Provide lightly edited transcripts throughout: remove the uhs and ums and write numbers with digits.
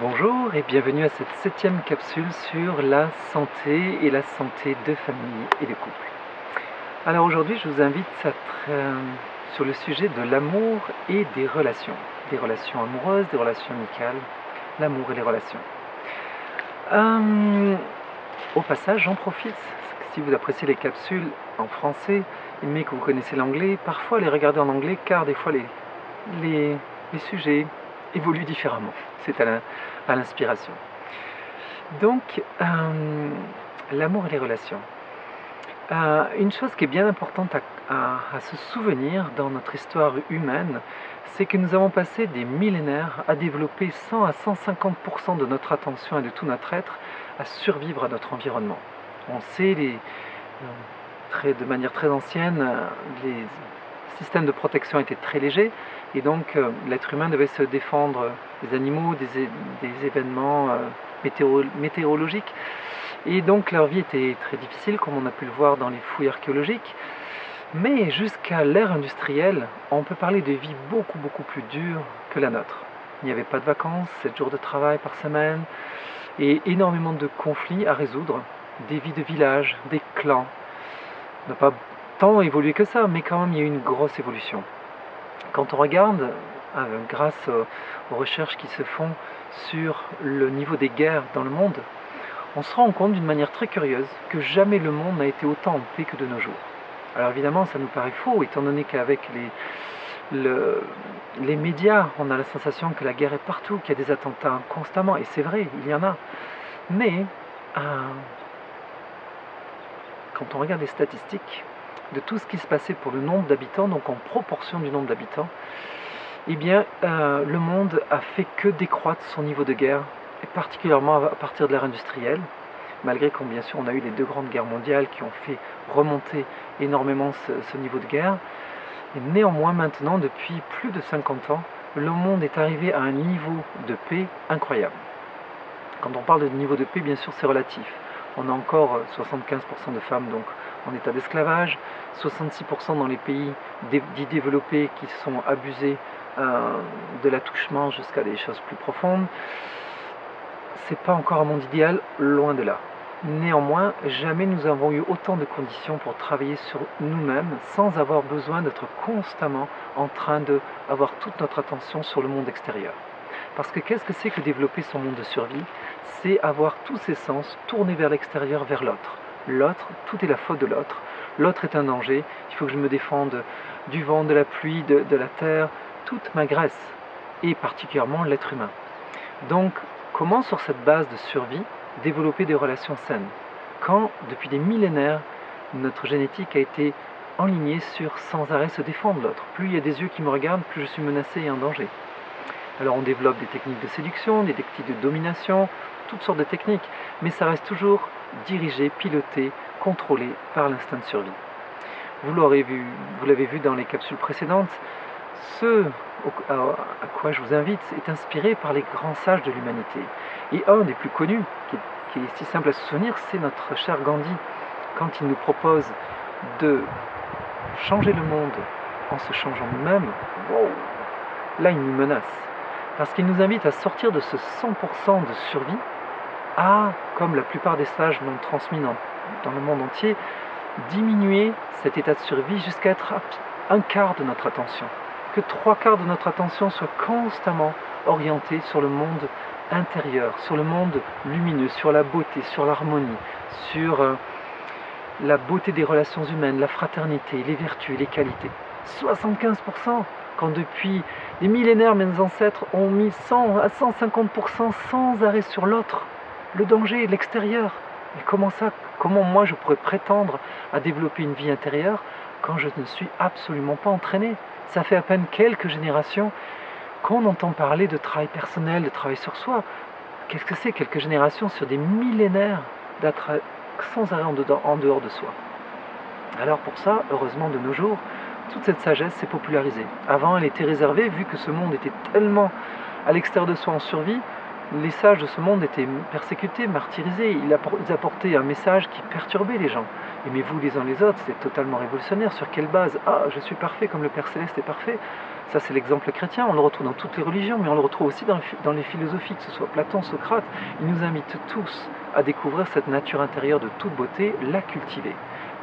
Bonjour et bienvenue à cette 7e capsule sur la santé et la santé de famille et de couple. Alors aujourd'hui, je vous invite sur le sujet de l'amour et des relations amoureuses, des relations amicales, l'amour et les relations. Au passage, j'en profite, si vous appréciez les capsules en français, mais que vous connaissez l'anglais, parfois les regarder en anglais, car des fois les sujets évoluent différemment. C'est à l'inspiration. Donc, l'amour et les relations. Une chose qui est bien importante à se souvenir dans notre histoire humaine, c'est que nous avons passé des millénaires à développer 100 à 150% de notre attention et de tout notre être à survivre à notre environnement. On sait, de manière très ancienne, les systèmes de protection étaient très légers et donc l'être humain devait se défendre des animaux, des événements météorologiques. Et donc leur vie était très difficile, comme on a pu le voir dans les fouilles archéologiques. Mais jusqu'à l'ère industrielle, on peut parler de vie beaucoup plus dure que la nôtre. Il n'y avait pas de vacances, 7 jours de travail par semaine, et énormément de conflits à résoudre, des vies de village, des clans. On n'a pas tant évolué que ça, mais quand même il y a eu une grosse évolution. Quand on regarde, grâce aux recherches qui se font sur le niveau des guerres dans le monde, on se rend compte d'une manière très curieuse que jamais le monde n'a été autant en paix que de nos jours. Alors évidemment, ça nous paraît faux, étant donné qu'avec les médias, on a la sensation que la guerre est partout, qu'il y a des attentats constamment, et c'est vrai, il y en a. Mais, quand on regarde les statistiques de tout ce qui se passait pour le nombre d'habitants, donc en proportion du nombre d'habitants, eh bien, le monde a fait que décroître son niveau de guerre, et particulièrement à partir de l'ère industrielle, malgré qu'on, bien sûr, on a eu les 2 grandes guerres mondiales qui ont fait remonter énormément ce niveau de guerre. Et néanmoins, maintenant, depuis plus de 50 ans, le monde est arrivé à un niveau de paix incroyable. Quand on parle de niveau de paix, bien sûr, c'est relatif. On a encore 75% de femmes donc en état d'esclavage, 66% dans les pays dits développés qui sont abusés de l'attouchement jusqu'à des choses plus profondes. C'est pas encore un monde idéal, loin de là. Néanmoins, jamais nous avons eu autant de conditions pour travailler sur nous-mêmes sans avoir besoin d'être constamment en train d'avoir toute notre attention sur le monde extérieur. Parce que qu'est-ce que c'est que développer son monde de survie? C'est avoir tous ses sens tournés vers l'extérieur, vers l'autre. L'autre, tout est la faute de l'autre. L'autre est un danger, il faut que je me défende du vent, de la pluie, de la terre, toute ma graisse, et particulièrement l'être humain. Donc, comment sur cette base de survie développer des relations saines quand, depuis des millénaires, notre génétique a été enlignée sur sans arrêt se défendre de l'autre? Plus il y a des yeux qui me regardent, plus je suis menacé et en danger. Alors on développe des techniques de séduction, des techniques de domination, toutes sortes de techniques, mais ça reste toujours dirigé, piloté, contrôlé par l'instinct de survie. Vous l'avez vu dans les capsules précédentes, ce à quoi je vous invite est inspiré par les grands sages de l'humanité. Et un des plus connus, qui est si simple à se souvenir, c'est notre cher Gandhi, quand il nous propose de changer le monde en se changeant nous-mêmes. Wow, là il nous menace, parce qu'il nous invite à sortir de ce 100% de survie à, comme la plupart des sages l'ont transmis dans le monde entier, diminuer cet état de survie jusqu'à être un quart de notre attention. Que 3/4 de notre attention soit constamment orientée sur le monde intérieur, sur le monde lumineux, sur la beauté, sur l'harmonie, sur la beauté des relations humaines, la fraternité, les vertus, les qualités. 75%, quand depuis des millénaires mes ancêtres ont mis 100 à 150% sans arrêt sur l'autre, le danger, l'extérieur. Mais comment moi je pourrais prétendre à développer une vie intérieure quand je ne suis absolument pas entraîné? Ça fait à peine quelques générations qu'on entend parler de travail personnel, de travail sur soi. Qu'est-ce que c'est quelques générations sur des millénaires d'être sans arrêt en dehors de soi? Alors pour ça, heureusement de nos jours, toute cette sagesse s'est popularisée. Avant, elle était réservée, vu que ce monde était tellement à l'extérieur de soi en survie, les sages de ce monde étaient persécutés, martyrisés, ils apportaient un message qui perturbait les gens. Aimez-vous les uns les autres, c'est totalement révolutionnaire. Sur quelle base? Ah, je suis parfait comme le Père Céleste est parfait. Ça, c'est l'exemple chrétien, on le retrouve dans toutes les religions, mais on le retrouve aussi dans les philosophies, que ce soit Platon, Socrate. Ils nous invitent tous à découvrir cette nature intérieure de toute beauté, la cultiver.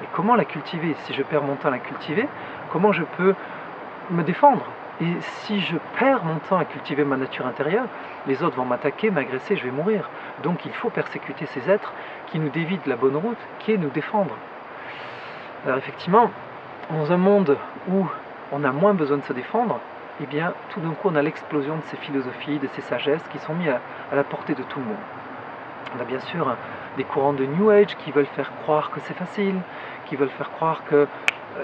Et comment la cultiver? Si je perds mon temps à la cultiver, comment je peux me défendre? Et si je perds mon temps à cultiver ma nature intérieure, les autres vont m'attaquer, m'agresser, je vais mourir. Donc il faut persécuter ces êtres qui nous dévient de la bonne route, qui est nous défendre. Alors effectivement, dans un monde où on a moins besoin de se défendre, eh bien tout d'un coup on a l'explosion de ces philosophies, de ces sagesses qui sont mises à la portée de tout le monde. On a bien sûr des courants de New Age qui veulent faire croire que c'est facile, qui veulent faire croire que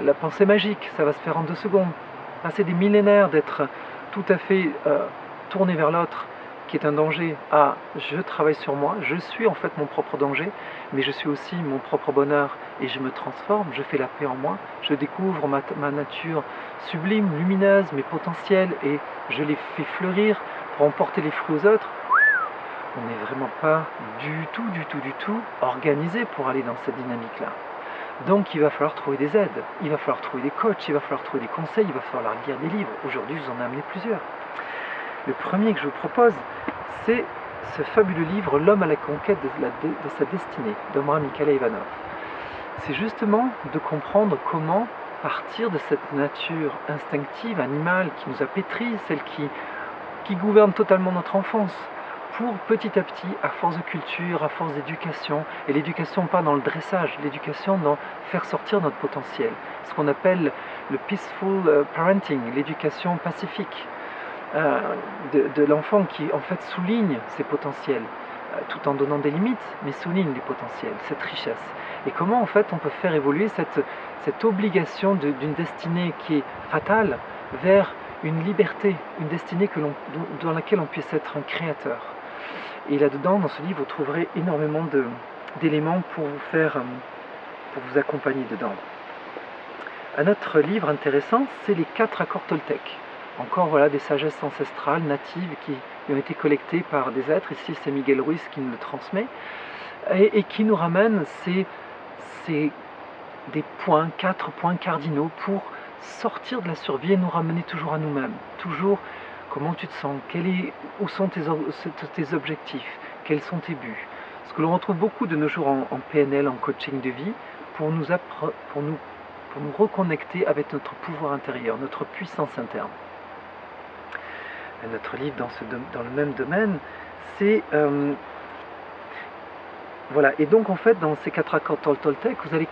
la pensée magique, ça va se faire en 2 secondes. Passer des millénaires d'être tout à fait tourné vers l'autre, qui est un danger, je travaille sur moi, je suis en fait mon propre danger, mais je suis aussi mon propre bonheur et je me transforme, je fais la paix en moi, je découvre ma nature sublime, lumineuse, mes potentiels et je les fais fleurir pour emporter les fruits aux autres. On n'est vraiment pas du tout organisé pour aller dans cette dynamique-là. Donc il va falloir trouver des aides, il va falloir trouver des coachs, il va falloir trouver des conseils, il va falloir lire des livres. Aujourd'hui, je vous en ai amené plusieurs. Le premier que je vous propose, c'est ce fabuleux livre « L'homme à la conquête de sa destinée » d'Omar Mikhaël Ivanov. C'est justement de comprendre comment partir de cette nature instinctive, animale, qui nous a pétris, celle qui gouverne totalement notre enfance, pour petit à petit, à force de culture, à force d'éducation, et l'éducation pas dans le dressage, l'éducation dans faire sortir notre potentiel, ce qu'on appelle le peaceful parenting, l'éducation pacifique de l'enfant qui en fait souligne ses potentiels, tout en donnant des limites, mais souligne les potentiels, cette richesse. Et comment en fait on peut faire évoluer cette obligation d'une destinée qui est fatale vers une liberté, une destinée dans laquelle on puisse être un créateur. Et là-dedans, dans ce livre, vous trouverez énormément d'éléments pour vous accompagner dedans. Un autre livre intéressant, c'est les 4 accords Toltec. Encore voilà, des sagesses ancestrales, natives, qui ont été collectées par des êtres. Ici, c'est Miguel Ruiz qui nous le transmet. Et qui nous ramène des points, 4 points cardinaux pour sortir de la survie et nous ramener toujours à nous-mêmes. Toujours, comment tu te sens, où sont tes objectifs, quels sont tes buts. Ce que l'on retrouve beaucoup de nos jours en PNL, en coaching de vie, pour nous reconnecter avec notre pouvoir intérieur, notre puissance interne. Notre livre dans le même domaine, c'est... voilà, et donc en fait, dans ces 4 accords Toltec, vous allez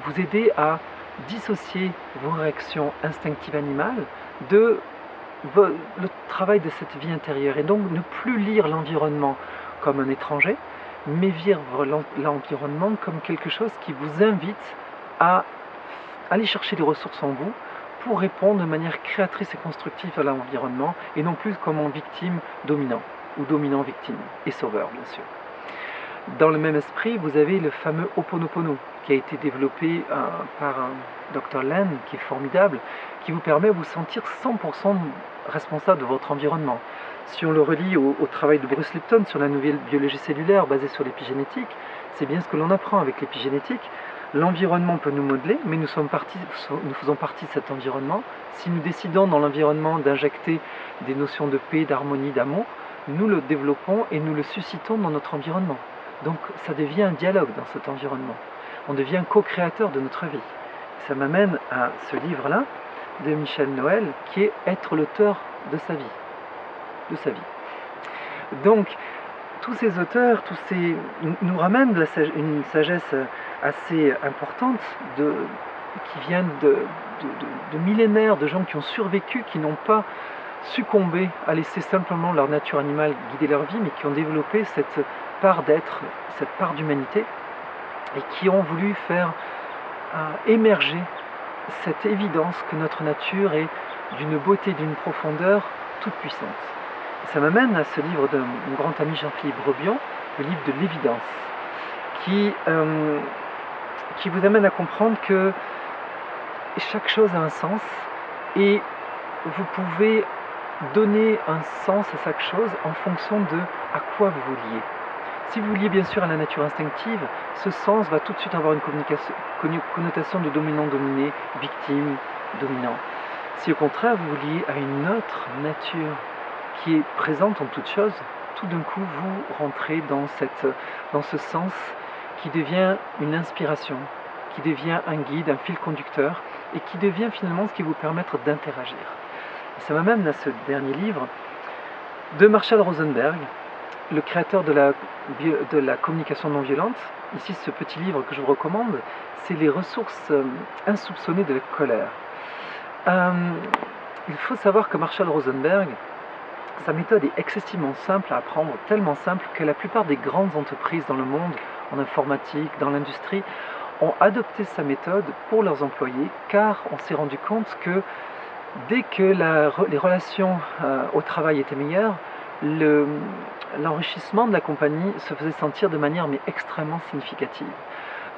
vous aider à dissocier vos réactions instinctives animales de le travail de cette vie intérieure, et donc ne plus lire l'environnement comme un étranger, mais vivre l'environnement comme quelque chose qui vous invite à aller chercher des ressources en vous pour répondre de manière créatrice et constructive à l'environnement, et non plus comme en victime dominant, ou dominant victime, et sauveur bien sûr. Dans le même esprit, vous avez le fameux Ho'oponopono, qui a été développé par un Dr Len, qui est formidable, qui vous permet de vous sentir 100% responsable de votre environnement. Si on le relie au travail de Bruce Lipton sur la nouvelle biologie cellulaire basée sur l'épigénétique, c'est bien ce que l'on apprend avec l'épigénétique. L'environnement peut nous modeler, mais nous faisons partie de cet environnement. Si nous décidons dans l'environnement d'injecter des notions de paix, d'harmonie, d'amour, nous le développons et nous le suscitons dans notre environnement. Donc ça devient un dialogue dans cet environnement. On devient co-créateur de notre vie. Ça m'amène à ce livre-là de Michel Noël, qui est être l'auteur de sa vie. Donc tous ces auteurs, nous ramènent une sagesse assez importante qui vient de millénaires de gens qui ont survécu, qui n'ont pas succombé à laisser simplement leur nature animale guider leur vie, mais qui ont développé cette part d'être, cette part d'humanité, et qui ont voulu faire émerger cette évidence que notre nature est d'une beauté, d'une profondeur toute puissante. Et ça m'amène à ce livre de mon grand ami Jean-Philippe Brebion, le livre de l'évidence, qui vous amène à comprendre que chaque chose a un sens, et vous pouvez donner un sens à chaque chose en fonction de à quoi vous vous liez. Si vous liez bien sûr à la nature instinctive, ce sens va tout de suite avoir une connotation de dominant-dominé, victime, dominant. Si au contraire vous vous liez à une autre nature qui est présente en toute chose, tout d'un coup vous rentrez dans ce sens qui devient une inspiration, qui devient un guide, un fil conducteur, et qui devient finalement ce qui vous permet d'interagir. Et ça m'amène à ce dernier livre de Marshall Rosenberg, le créateur de la communication non violente. Ici, ce petit livre que je vous recommande, c'est les ressources insoupçonnées de la colère. Il faut savoir que Marshall Rosenberg, sa méthode est excessivement simple à apprendre, tellement simple que la plupart des grandes entreprises dans le monde, en informatique, dans l'industrie, ont adopté sa méthode pour leurs employés, car on s'est rendu compte que dès que les relations au travail étaient meilleures, l'enrichissement de la compagnie se faisait sentir de manière extrêmement significative.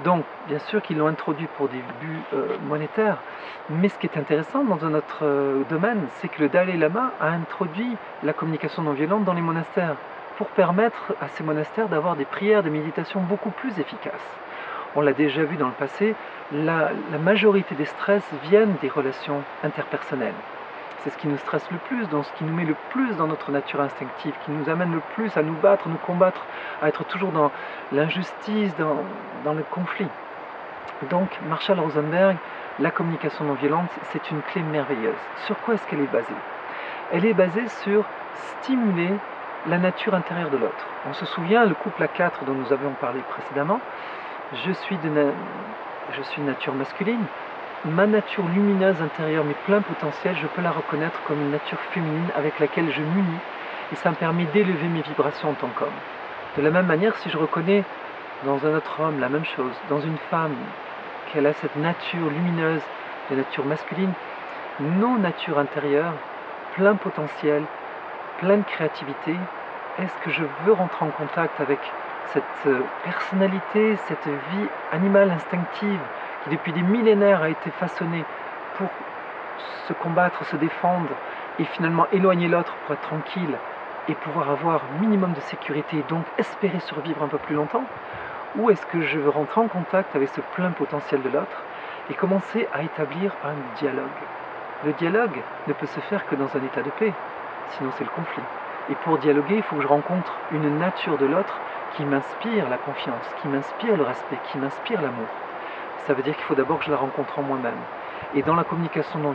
Donc, bien sûr qu'ils l'ont introduit pour des buts monétaires, mais ce qui est intéressant dans un autre domaine, c'est que le Dalai Lama a introduit la communication non violente dans les monastères, pour permettre à ces monastères d'avoir des prières, des méditations beaucoup plus efficaces. On l'a déjà vu dans le passé, la majorité des stress viennent des relations interpersonnelles. C'est ce qui nous stresse le plus, ce qui nous met le plus dans notre nature instinctive, qui nous amène le plus à nous battre, nous combattre, à être toujours dans l'injustice, dans le conflit. Donc, Marshall Rosenberg, la communication non violente, c'est une clé merveilleuse. Sur quoi est-ce qu'elle est basée? Elle est basée sur stimuler la nature intérieure de l'autre. On se souvient, le couple à 4 dont nous avions parlé précédemment, je suis de nature masculine. Ma nature lumineuse intérieure, mes pleins potentiels, je peux la reconnaître comme une nature féminine avec laquelle je m'unis et ça me permet d'élever mes vibrations en tant qu'homme. De la même manière, si je reconnais dans un autre homme la même chose, dans une femme, qu'elle a cette nature lumineuse, de nature masculine, nos natures intérieures, plein potentiel, pleine créativité, est-ce que je veux rentrer en contact avec cette personnalité, cette vie animale instinctive qui depuis des millénaires a été façonnée pour se combattre, se défendre et finalement éloigner l'autre pour être tranquille et pouvoir avoir minimum de sécurité et donc espérer survivre un peu plus longtemps? Ou est-ce que je veux rentrer en contact avec ce plein potentiel de l'autre et commencer à établir un dialogue? Le dialogue ne peut se faire que dans un état de paix, sinon c'est le conflit. Et pour dialoguer, il faut que je rencontre une nature de l'autre qui m'inspire la confiance, qui m'inspire le respect, qui m'inspire l'amour. Ça veut dire qu'il faut d'abord que je la rencontre en moi-même. Et dans la communication non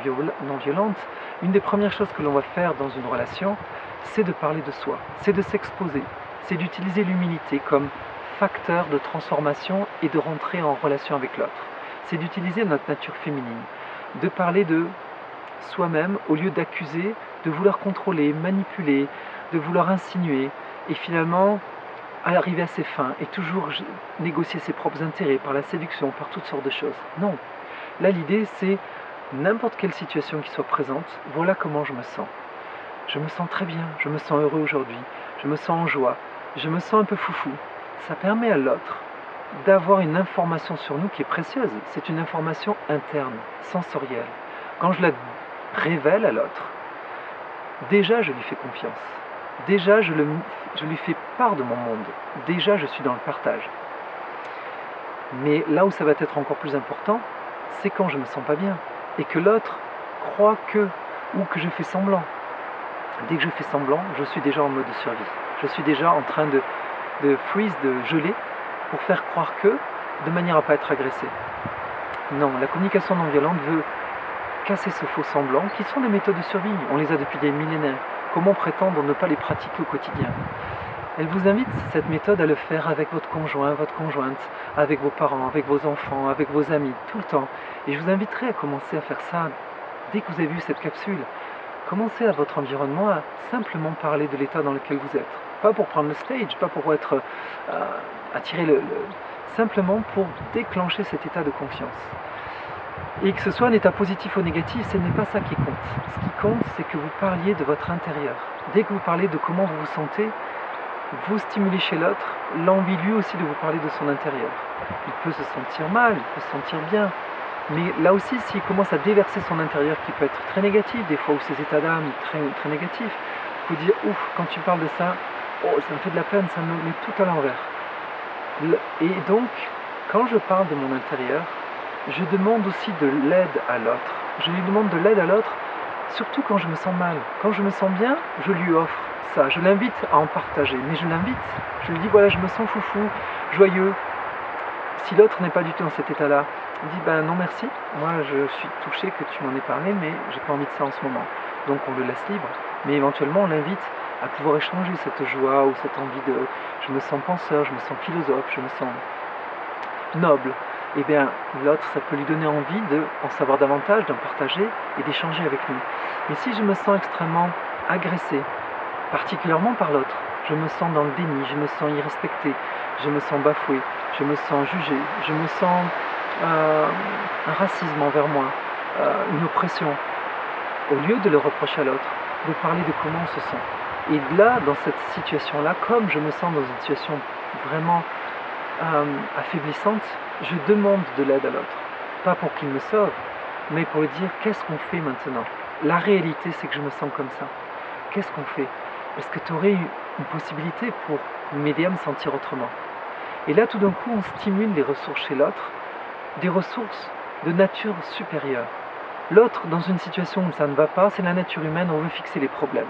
violente, une des premières choses que l'on va faire dans une relation, c'est de parler de soi, c'est de s'exposer, c'est d'utiliser l'humilité comme facteur de transformation et de rentrer en relation avec l'autre. C'est d'utiliser notre nature féminine, de parler de soi-même au lieu d'accuser, de vouloir contrôler, manipuler, de vouloir insinuer et finalement arriver à ses fins et toujours négocier ses propres intérêts par la séduction, par toutes sortes de choses. Non. Là, l'idée, c'est n'importe quelle situation qui soit présente, voilà comment je me sens. Je me sens très bien, je me sens heureux aujourd'hui, je me sens en joie, je me sens un peu foufou. Ça permet à l'autre d'avoir une information sur nous qui est précieuse. C'est une information interne, sensorielle. Quand je la révèle à l'autre, déjà je lui fais confiance. Déjà je lui fais part de mon monde. Déjà je suis dans le partage. Mais là où ça va être encore plus important, c'est quand je ne me sens pas bien et que l'autre croit ou que je fais semblant. Dès que je fais semblant, je suis déjà en mode survie. Je suis déjà en train de freeze, de geler, pour faire croire de manière à ne pas être agressé. Non, la communication non violente veut casser ce faux semblant, qui sont des méthodes de survie. On les a depuis des millénaires. Comment prétendre ne pas les pratiquer au quotidien? Elle vous invite, cette méthode, à le faire avec votre conjoint, votre conjointe, avec vos parents, avec vos enfants, avec vos amis, tout le temps. Et je vous inviterai à commencer à faire ça dès que vous avez vu cette capsule. Commencez à votre environnement à simplement parler de l'état dans lequel vous êtes. Pas pour prendre le stage, pas pour être attirer simplement pour déclencher cet état de confiance. Et que ce soit un état positif ou négatif, ce n'est pas ça qui compte. Ce qui compte, c'est que vous parliez de votre intérieur. Dès que vous parlez de comment vous vous sentez, vous stimulez chez l'autre l'envie lui aussi de vous parler de son intérieur. Il peut se sentir mal, il peut se sentir bien. Mais là aussi, s'il commence à déverser son intérieur, qui peut être très négatif, des fois, ou ses états d'âme très, très négatifs, il faut dire, ouf, quand tu parles de ça, oh, ça me fait de la peine, ça me met tout à l'envers. Et donc, quand je parle de mon intérieur, je demande aussi de l'aide à l'autre. Je lui demande de l'aide à l'autre, surtout quand je me sens mal. Quand je me sens bien, je lui offre ça. Je l'invite à en partager, mais je l'invite. Je lui dis, voilà, je me sens foufou, joyeux. Si l'autre n'est pas du tout dans cet état-là, il dit, ben non merci, moi je suis touché que tu m'en aies parlé, mais j'ai pas envie de ça en ce moment. Donc on le laisse libre, mais éventuellement on l'invite à pouvoir échanger cette joie ou cette envie de... Je me sens penseur, je me sens philosophe, je me sens noble. Et bien l'autre, ça peut lui donner envie d'en savoir davantage, d'en partager et d'échanger avec nous. Mais si je me sens extrêmement agressé, particulièrement par l'autre, je me sens dans le déni, je me sens irrespecté, je me sens bafoué, je me sens jugé, je me sens un racisme envers moi, une oppression. Au lieu de le reprocher à l'autre, de parler de comment on se sent. Et là, dans cette situation-là, comme je me sens dans une situation vraiment affaiblissante, je demande de l'aide à l'autre. Pas pour qu'il me sauve, mais pour lui dire qu'est-ce qu'on fait maintenant. La réalité, c'est que je me sens comme ça. Qu'est-ce qu'on fait? Est-ce que tu aurais une possibilité pour m'aider à me sentir autrement? Et là, tout d'un coup, on stimule les ressources chez l'autre, des ressources de nature supérieure. L'autre, dans une situation où ça ne va pas, c'est la nature humaine, on veut fixer les problèmes.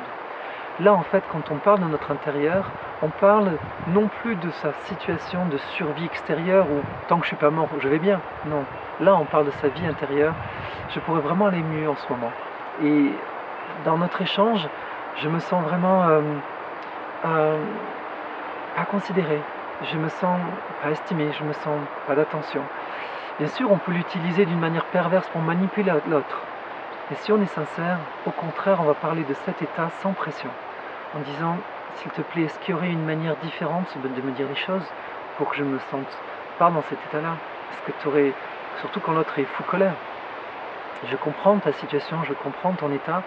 Là, en fait, quand on parle de notre intérieur, on parle non plus de sa situation de survie extérieure où tant que je ne suis pas mort, je vais bien. Non. Là, on parle de sa vie intérieure. Je pourrais vraiment aller mieux en ce moment. Et dans notre échange, je me sens vraiment pas considéré. Je me sens pas estimé, je me sens pas d'attention. Bien sûr, on peut l'utiliser d'une manière perverse pour manipuler l'autre. Mais si on est sincère, au contraire, on va parler de cet état sans pression. En disant, s'il te plaît, est-ce qu'il y aurait une manière différente de me dire les choses pour que je me sente pas dans cet état-là? Est-ce que tu aurais, surtout quand l'autre est fou colère, je comprends ta situation, je comprends ton état,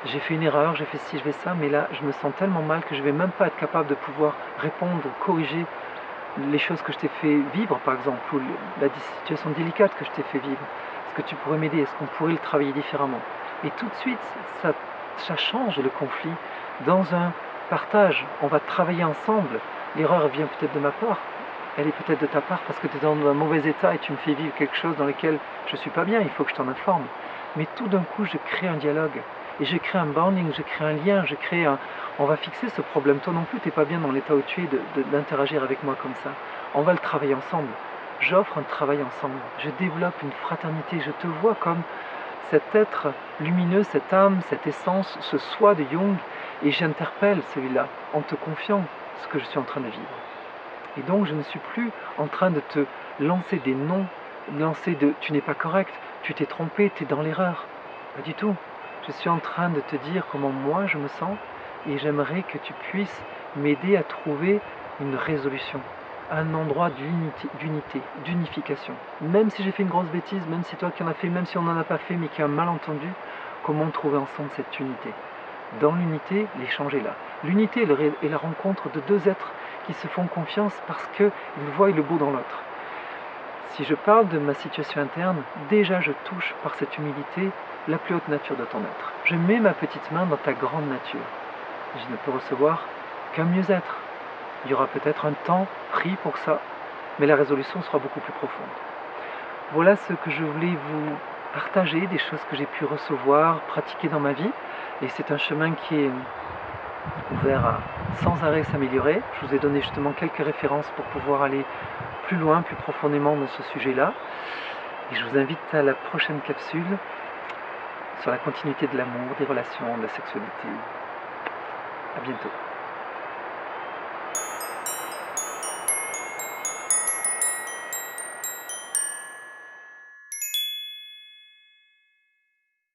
j'ai fait une erreur, j'ai fait ci, je fais ça, mais là, je me sens tellement mal que je ne vais même pas être capable de pouvoir répondre, corriger les choses que je t'ai fait vivre, par exemple, ou la situation délicate que je t'ai fait vivre. Est-ce que tu pourrais m'aider? Est-ce qu'on pourrait le travailler différemment? Et tout de suite, ça change le conflit dans un partage. On va travailler ensemble. L'erreur vient peut-être de ma part. Elle est peut-être de ta part parce que tu es dans un mauvais état et tu me fais vivre quelque chose dans lequel je ne suis pas bien. Il faut que je t'en informe. Mais tout d'un coup, je crée un dialogue. Et je crée un bonding, je crée un lien, on va fixer ce problème. Toi non plus, tu n'es pas bien dans l'état où tu es d'interagir avec moi comme ça. On va le travailler ensemble. J'offre un travail ensemble. Je développe une fraternité. Je te vois comme cet être lumineux, cette âme, cette essence, ce soi de Jung. Et j'interpelle celui-là en te confiant ce que je suis en train de vivre. Et donc, je ne suis plus en train de te lancer des noms, lancer de « tu n'es pas correct, tu t'es trompé, tu es dans l'erreur ». Pas du tout. Je suis en train de te dire comment moi je me sens et j'aimerais que tu puisses m'aider à trouver une résolution, un endroit d'unité, d'unification. Même si j'ai fait une grosse bêtise, même si toi qui en as fait, même si on n'en a pas fait mais qui a un malentendu, comment trouver ensemble cette unité? Dans l'unité, l'échange est là. L'unité est la rencontre de deux êtres qui se font confiance parce qu'ils voient le beau dans l'autre. Si je parle de ma situation interne, déjà je touche par cette humilité la plus haute nature de ton être. Je mets ma petite main dans ta grande nature. Je ne peux recevoir qu'un mieux-être. Il y aura peut-être un temps pris pour ça, mais la résolution sera beaucoup plus profonde. Voilà ce que je voulais vous partager, des choses que j'ai pu recevoir, pratiquer dans ma vie. Et c'est un chemin qui est ouvert à sans arrêt s'améliorer. Je vous ai donné justement quelques références pour pouvoir aller plus loin, plus profondément dans ce sujet-là. Et je vous invite à la prochaine capsule sur la continuité de l'amour, des relations, de la sexualité. À bientôt.